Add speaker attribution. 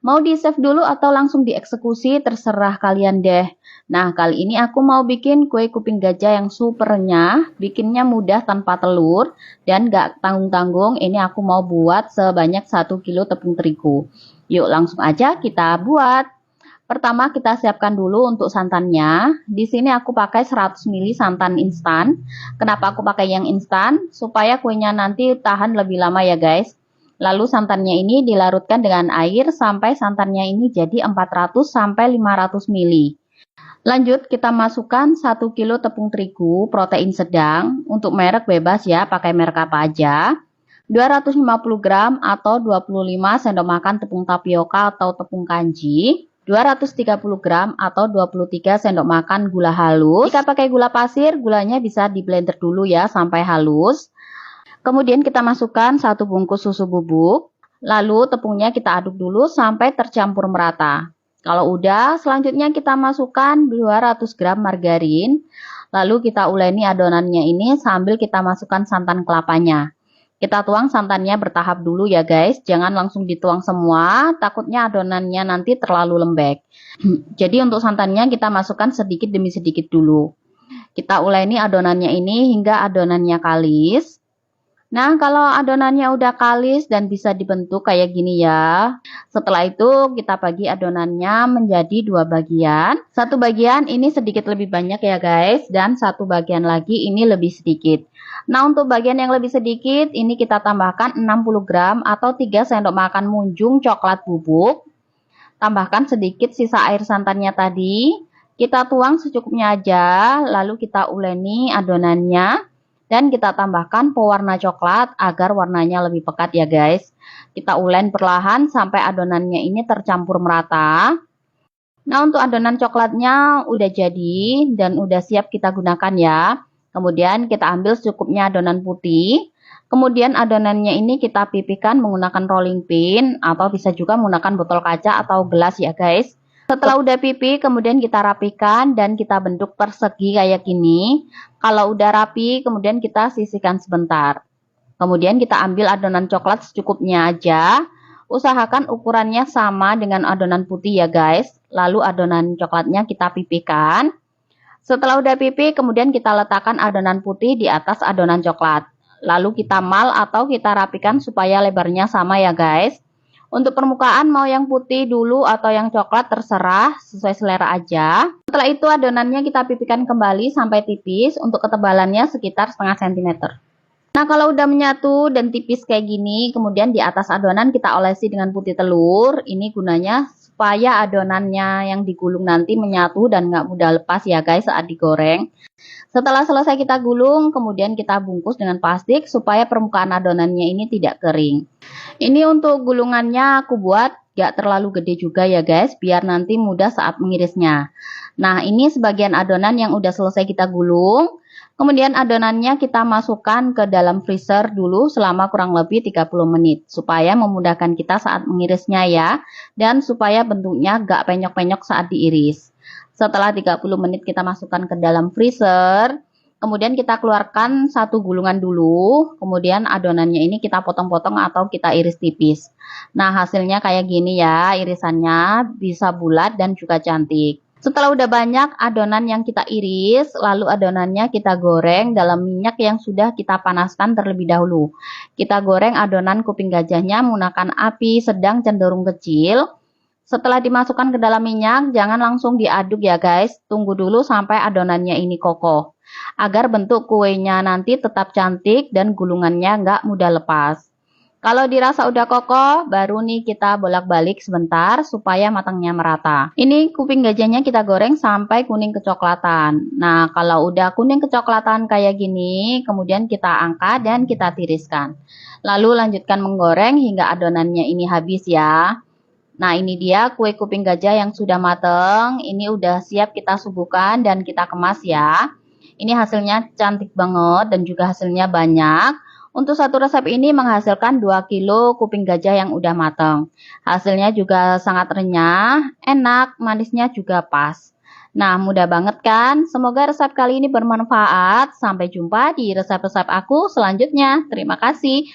Speaker 1: Mau di save dulu atau langsung dieksekusi terserah kalian deh. Nah, kali ini aku mau bikin kue kuping gajah yang super renyah, bikinnya mudah tanpa telur, dan gak tanggung-tanggung. Ini aku mau buat sebanyak 1 kilo tepung terigu. Yuk langsung aja kita buat. Pertama kita siapkan dulu untuk santannya. Di sini aku pakai 100 ml santan instan. Kenapa aku pakai yang instan? Supaya kuenya nanti tahan lebih lama ya guys. Lalu santannya ini dilarutkan dengan air sampai santannya ini jadi 400 sampai 500 ml. Lanjut kita masukkan 1 kilo tepung terigu protein sedang, untuk merek bebas ya, pakai merek apa aja. 250 gram atau 25 sendok makan tepung tapioka atau tepung kanji. 230 gram atau 23 sendok makan gula halus. Jika pakai gula pasir, gulanya bisa di blender dulu ya sampai halus. Kemudian kita masukkan 1 bungkus susu bubuk. Lalu tepungnya kita aduk dulu sampai tercampur merata. Kalau udah, selanjutnya kita masukkan 200 gram margarin. Lalu kita uleni adonannya ini sambil kita masukkan santan kelapanya. Kita tuang santannya bertahap dulu ya guys. Jangan langsung dituang semua, takutnya adonannya nanti terlalu lembek. Jadi untuk santannya kita masukkan sedikit demi sedikit dulu. Kita uleni adonannya ini hingga adonannya kalis. Nah, kalau adonannya udah kalis dan bisa dibentuk kayak gini ya. Setelah itu kita bagi adonannya menjadi 2 bagian. Satu bagian ini sedikit lebih banyak ya guys. Dan satu bagian lagi ini lebih sedikit. Nah, untuk bagian yang lebih sedikit ini kita tambahkan 60 gram atau 3 sendok makan munjung coklat bubuk. Tambahkan sedikit sisa air santannya tadi. Kita tuang secukupnya aja. Lalu kita uleni adonannya. Dan kita tambahkan pewarna coklat agar warnanya lebih pekat ya guys. Kita ulen perlahan sampai adonannya ini tercampur merata. Nah, untuk adonan coklatnya udah jadi dan udah siap kita gunakan ya. Kemudian kita ambil secukupnya adonan putih. Kemudian adonannya ini kita pipihkan menggunakan rolling pin atau bisa juga menggunakan botol kaca atau gelas ya guys. Setelah udah pipih, kemudian kita rapikan dan kita bentuk persegi kayak gini. Kalau udah rapi, kemudian kita sisihkan sebentar. Kemudian kita ambil adonan coklat secukupnya aja. Usahakan ukurannya sama dengan adonan putih ya guys. Lalu adonan coklatnya kita pipihkan. Setelah udah pipih, kemudian kita letakkan adonan putih di atas adonan coklat. Lalu kita mal atau kita rapikan supaya lebarnya sama ya guys. Untuk permukaan mau yang putih dulu atau yang coklat terserah, sesuai selera aja. Setelah itu adonannya kita pipihkan kembali sampai tipis, untuk ketebalannya sekitar setengah cm. Nah, kalau udah menyatu dan tipis kayak gini, kemudian di atas adonan kita olesi dengan putih telur. Ini gunanya supaya adonannya yang digulung nanti menyatu dan nggak mudah lepas ya guys saat digoreng. Setelah selesai kita gulung, kemudian kita bungkus dengan plastik supaya permukaan adonannya ini tidak kering. Ini untuk gulungannya aku buat gak terlalu gede juga ya guys, biar nanti mudah saat mengirisnya. Nah, ini sebagian adonan yang udah selesai kita gulung. Kemudian adonannya kita masukkan ke dalam freezer dulu selama kurang lebih 30 menit. Supaya memudahkan kita saat mengirisnya ya. Dan supaya bentuknya gak penyok-penyok saat diiris. Setelah 30 menit kita masukkan ke dalam freezer. Kemudian kita keluarkan satu gulungan dulu. Kemudian adonannya ini kita potong-potong atau kita iris tipis. Nah, hasilnya kayak gini ya. Irisannya bisa bulat dan juga cantik. Setelah udah banyak adonan yang kita iris, lalu adonannya kita goreng dalam minyak yang sudah kita panaskan terlebih dahulu. Kita goreng adonan kuping gajahnya menggunakan api sedang cenderung kecil. Setelah dimasukkan ke dalam minyak, jangan langsung diaduk ya guys. Tunggu dulu sampai adonannya ini kokoh. Agar bentuk kuenya nanti tetap cantik dan gulungannya nggak mudah lepas. Kalau dirasa udah kokoh, baru nih kita bolak-balik sebentar supaya matangnya merata. Ini kuping gajahnya kita goreng sampai kuning kecoklatan. Nah, kalau udah kuning kecoklatan kayak gini, kemudian kita angkat dan kita tiriskan. Lalu lanjutkan menggoreng hingga adonannya ini habis ya. Nah, ini dia kue kuping gajah yang sudah mateng. Ini udah siap kita suguhkan dan kita kemas ya. Ini hasilnya cantik banget dan juga hasilnya banyak. Untuk satu resep ini menghasilkan 2 kilo kuping gajah yang udah mateng. Hasilnya juga sangat renyah, enak, manisnya juga pas. Nah, mudah banget kan? Semoga resep kali ini bermanfaat. Sampai jumpa di resep-resep aku selanjutnya. Terima kasih.